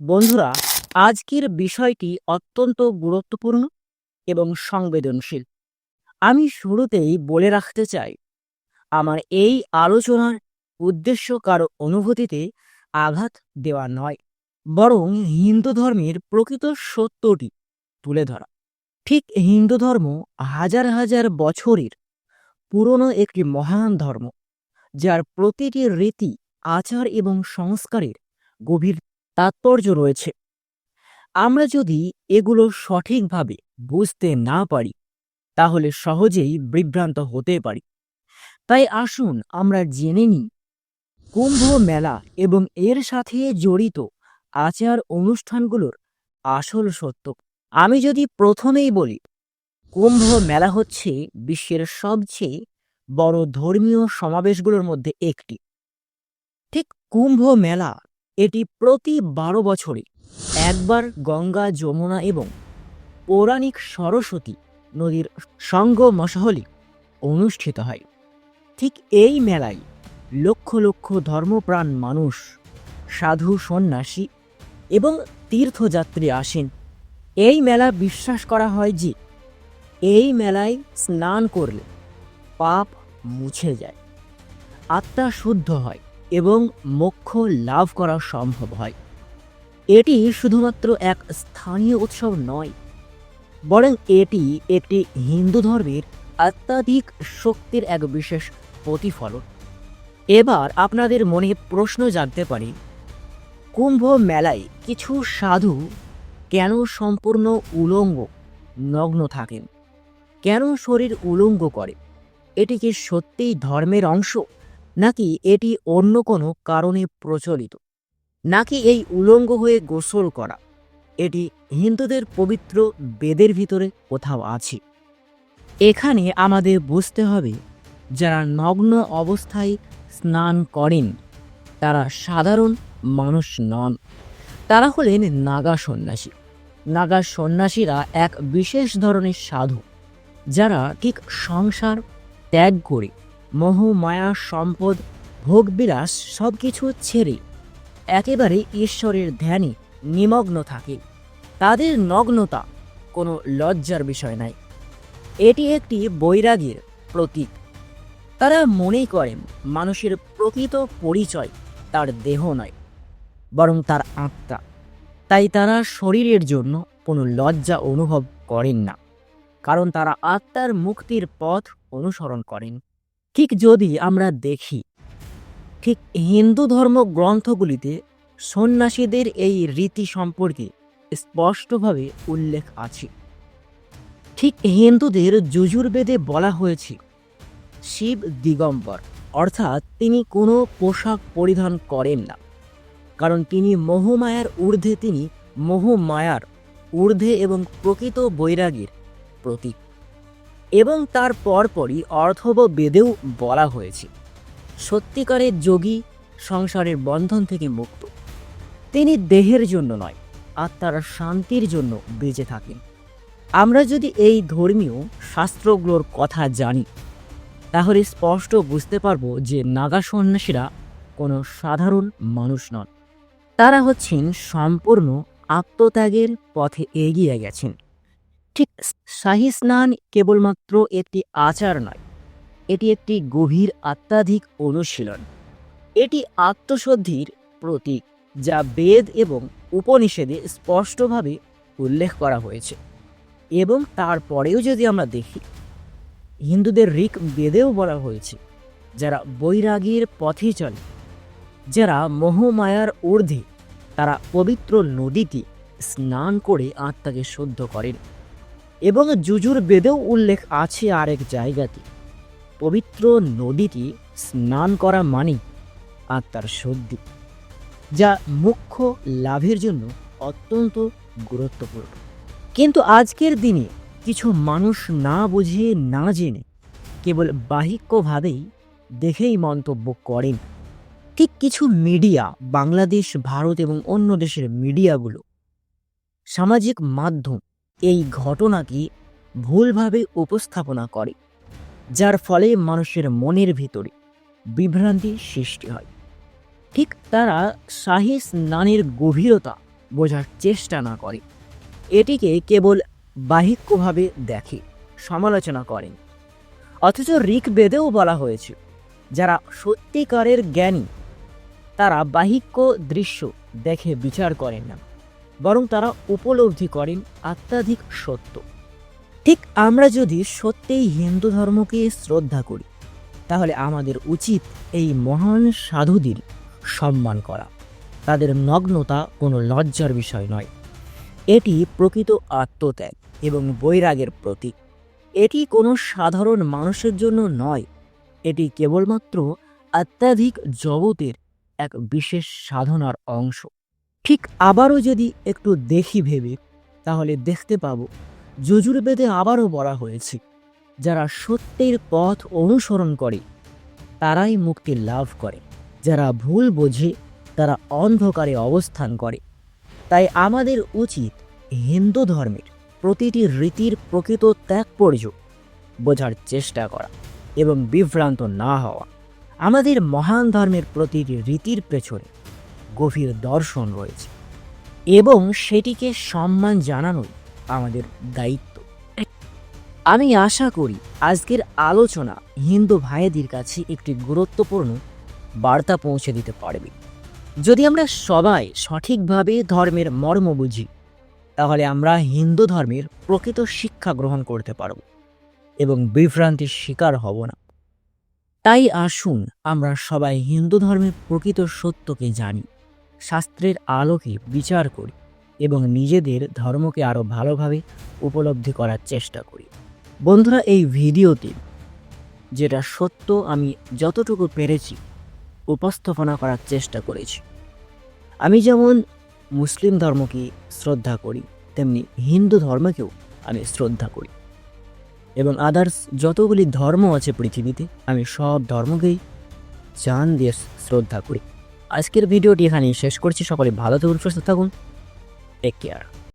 বন্ধুরা, আজকের বিষয়টি অত্যন্ত গুরুত্বপূর্ণ এবং সংবেদনশীল। আমি শুরুতেই বলে রাখতে চাই, আমার এই আলোচনার উদ্দেশ্য কারো অনুভূতিতে আঘাত দেওয়া নয়, বরং হিন্দু ধর্মের প্রকৃত সত্যটি তুলে ধরা। ঠিক হিন্দু ধর্ম হাজার হাজার বছরের পুরনো একটি মহান ধর্ম, যার প্রতিটি রীতি, আচার এবং সংস্কারের গভীর তাৎপর্য রয়েছে। আমরা যদি এগুলো সঠিকভাবে বুঝতে না পারি, তাহলে সহজেই বিভ্রান্ত হতে পারি। তাই আসুন আমরা জেনে নিই কুম্ভ মেলা এবং এর সাথে জড়িত আচার অনুষ্ঠানগুলোর আসল সত্য। আমি যদি প্রথমেই বলি, কুম্ভ মেলা হচ্ছে বিশ্বের সবচেয়ে বড় ধর্মীয় সমাবেশগুলোর মধ্যে একটি। ঠিক কুম্ভ মেলা এটি প্রতি 12 বছরে একবার গঙ্গা, যমুনা এবং পৌরাণিক সরস্বতী নদীর সঙ্গমশহলে অনুষ্ঠিত হয়। ঠিক এই মেলায় লক্ষ লক্ষ ধর্মপ্রাণ মানুষ, সাধু, সন্ন্যাসী এবং তীর্থযাত্রী আসেন। এই মেলা বিশ্বাস করা হয় যে এই মেলায় স্নান করলে পাপ মুছে যায়, আত্মা শুদ্ধ হয় এবং মোক্ষ লাভ করা সম্ভব হয়। এটি শুধুমাত্র এক স্থানীয় উৎসব নয়, বরং এটি একটি হিন্দু ধর্মের আধ্যাত্মিক শক্তির এক বিশেষ প্রতিফলন। এবার আপনাদের মনে প্রশ্ন জাগতে পারে, কুম্ভ মেলায় কিছু সাধু কেন সম্পূর্ণ উলঙ্গ নগ্ন থাকেন? কেন শরীর উলঙ্গ করে? এটি কি সত্যিই ধর্মের অংশ, নাকি এটি অন্য কোনো কারণে প্রচলিত? নাকি এই উলঙ্গ হয়ে গোসল করা এটি হিন্দুদের পবিত্র বেদের ভিতরে কোথাও আছে? এখানে আমাদের বুঝতে হবে, যারা নগ্ন অবস্থায় স্নান করেন তারা সাধারণ মানুষ নন, তারা হলেন নাগা সন্ন্যাসী। নাগা সন্ন্যাসীরা এক বিশেষ ধরনের সাধু, যারা ঠিক সংসার ত্যাগ করে মোহ, মায়া, সম্পদ, ভোগবিলাস সব কিছু ছেড়ে একেবারে ঈশ্বরের ধ্যানে নিমগ্ন থাকে। তাদের নগ্নতা কোনো লজ্জার বিষয় নয়, এটি একটি বৈরাগীর প্রতীক। তারা মনে করেন মানুষের প্রকৃত পরিচয় তার দেহ নয়, বরং তার আত্মা। তাই তারা শরীরের জন্য কোনো লজ্জা অনুভব করেন না, কারণ তারা আত্মার মুক্তির পথ অনুসরণ করেন। ঠিক যদি আমরা দেখি, ঠিক হিন্দু ধর্ম গ্রন্থগুলিতে সন্ন্যাসীদের এই রীতি সম্পর্কে স্পষ্টভাবে উল্লেখ আছে। ঠিক হিন্দুদের যজুর্বেদে বলা হয়েছে, শিব দিগম্বর, অর্থাৎ তিনি কোনো পোশাক পরিধান করেন না, কারণ তিনি মোহমায়ার ঊর্ধ্বে, তিনি মোহমায়ার ঊর্ধ্বে এবং প্রকৃত বৈরাগীর প্রতীক। এবং তার পরপরই অর্থব বেদেও বলা হয়েছে, সত্যিকারের যোগী সংসারের বন্ধন থেকে মুক্ত। তিনি দেহের জন্য নয়, আত্মার শান্তির জন্য বেঁচে থাকেন। আমরা যদি এই ধর্মীয় শাস্ত্রগুলোর কথা জানি, তাহলে স্পষ্ট বুঝতে পারবো যে নাগা সন্ন্যাসীরা কোনো সাধারণ মানুষ নন। তারা হচ্ছেন সম্পূর্ণ আত্মত্যাগের পথে এগিয়ে গেছেন। ঠিক শাহী স্নান কেবলমাত্র একটি আচার নয়, এটি একটি গভীর আত্মাধিক অনুশীলন। এটি আত্মশুদ্ধির প্রতীক, যা বেদ এবং উপনিষদে স্পষ্টভাবে উল্লেখ করা হয়েছে। এবং তারপরেও যদি আমরা দেখি, হিন্দুদের ঋক বেদেও বলা হয়েছে, যারা বৈরাগীর পথে চলে, যারা মোহমায়ার ঊর্ধ্বে, তারা পবিত্র নদীতে স্নান করে আত্মাকে শুদ্ধ করেন। এবং যজুর্বেদেও উল্লেখ আছে আরেক জায়গাতে, পবিত্র নদীতে স্নান করা মানে আত্মার শুদ্ধি, যা মোক্ষ লাভের জন্য অত্যন্ত গুরুত্বপূর্ণ। কিন্তু আজকের দিনে কিছু মানুষ না বুঝে, না জেনে, কেবল বাহিক্যভাবেই দেখেই মন্তব্য করেন। ঠিক কিছু মিডিয়া, বাংলাদেশ, ভারত এবং অন্য দেশের মিডিয়াগুলো, সামাজিক মাধ্যম এই ঘটনাকে ভুলভাবে উপস্থাপনা করে, যার ফলে মানুষের মনের ভিতরে বিভ্রান্তি সৃষ্টি হয়। ঠিক তারা শাহী স্নানের গভীরতা বোঝার চেষ্টা না করে, এটিকে কেবল বাহিক্যভাবে দেখে, সমালোচনা করেন। অথচ ঋগ্বেদেও বলা হয়েছে, যারা সত্যিকারের জ্ঞানী তারা বাহিক্য দৃশ্য দেখে বিচার করেন না, বরং তারা উপলব্ধি করেন আত্মাধিক সত্য। ঠিক আমরা যদি সত্যিই হিন্দু ধর্মকে শ্রদ্ধা করি, তাহলে আমাদের উচিত এই মহান সাধুদের সম্মান করা। তাদের নগ্নতা কোনো লজ্জার বিষয় নয়, এটি প্রকৃত আত্মত্যাগ এবং বৈরাগের প্রতীক। এটি কোনো সাধারণ মানুষের জন্য নয়, এটি কেবলমাত্র অত্যাধিক জগতের এক বিশেষ সাধনার অংশ। ঠিক আবারও যদি একটু দেখি ভেবে, তাহলে দেখতে পাবো যজুর্বেদে আবারও বলা হয়েছে, যারা সত্যের পথ অনুসরণ করে তারাই মুক্তি লাভ করে, যারা ভুল বোঝে তারা অন্ধকারে অবস্থান করে। তাই আমাদের উচিত হিন্দু ধর্মের প্রতিটি রীতির প্রকৃত ত্যাগপর্য বোঝার চেষ্টা করা এবং বিভ্রান্ত না হওয়া। আমাদের মহান ধর্মের প্রতিটি রীতির পেছনে গভীর দর্শন রয়েছে এবং সেটিকে সম্মান জানানোই আমাদের দায়িত্ব। আমি আশা করি আজকের আলোচনা হিন্দু ভাইদের কাছে একটি গুরুত্বপূর্ণ বার্তা পৌঁছে দিতে পারবে। যদি আমরা সবাই সঠিকভাবে ধর্মের মর্ম বুঝি, তাহলে আমরা হিন্দু ধর্মের প্রকৃত শিক্ষা গ্রহণ করতে পারব এবং বিভ্রান্তির শিকার হব না। তাই আসুন আমরা সবাই হিন্দু ধর্মের প্রকৃত সত্যকে জানি, শাস্ত্রের আলোকে বিচার করি এবং নিজেদের ধর্মকে আরও ভালোভাবে উপলব্ধি করার চেষ্টা করি। বন্ধুরা, এই ভিডিওতে যেটা সত্য আমি যতটুকু পেরেছি উপস্থাপনা করার চেষ্টা করেছি। আমি যেমন মুসলিম ধর্মকে শ্রদ্ধা করি, তেমনি হিন্দু ধর্মকেও আমি শ্রদ্ধা করি এবং আদার্স যতগুলি ধর্ম আছে পৃথিবীতে, আমি সব ধর্মকেই জান দিয়ে শ্রদ্ধা করি। আজকের ভিডিওটি এখানেই শেষ করছি। সকলে ভালো থাকুন, সুস্থ থাকুন, টেক কেয়ার।